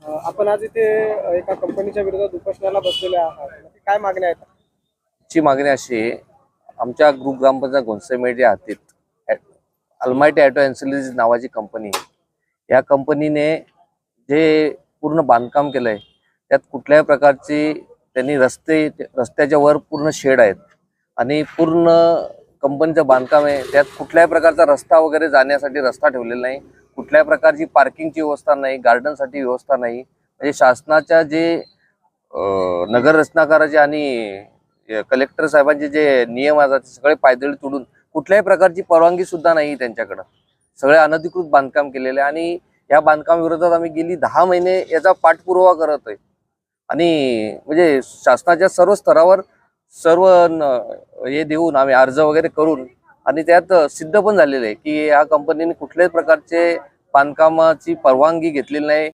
आपण आज इथे एका कंपनीच्या विरोधात उपोषणाला बसलेले आहात. नक्की काय मागण्या आहेत? ची मागणी अशी आहे, आमच्या ग्रुप ग्रामपंचायत घोणसेमेढी हद्दीत अल्मायटी ऑटो एन्सिलरीज नावाची कंपनी आहे. या कंपनीने जे पूर्ण बांधकाम केलंय त्यात कुठल्याही प्रकारची त्यांनी रस्त्याच्या वर पूर्ण शेड आहेत आणि पूर्ण कंपनीचं बांधकाम आहे. त्यात कुठल्याही प्रकारचा रस्ता वगैरे जाण्यासाठी रस्ता ठेवलेला नाही, कुठल्याही प्रकारची पार्किंगची व्यवस्था नाही, गार्डनसाठी व्यवस्था नाही. म्हणजे शासनाच्या जे नगर रचनाकाराचे आणि कलेक्टर साहेबांचे जे नियम आहेत ते सगळे पायदळी तोडून कुठल्याही प्रकारची परवानगी सुद्धा नाही त्यांच्याकडं. सगळे अनधिकृत बांधकाम केलेले आणि या बांधकाम विरोधात आम्ही गेली 10 महिने याचा पाठपुरावा करत आहे. आणि म्हणजे शासनाच्या सर्व स्तरावर हे देऊन आम्ही अर्ज वगैरे करून आणि त्यात सिद्ध पण झालेलं आहे की या कंपनीने कुठल्याही प्रकारचे बांधकामाची परवानगी घेतलेली नाही.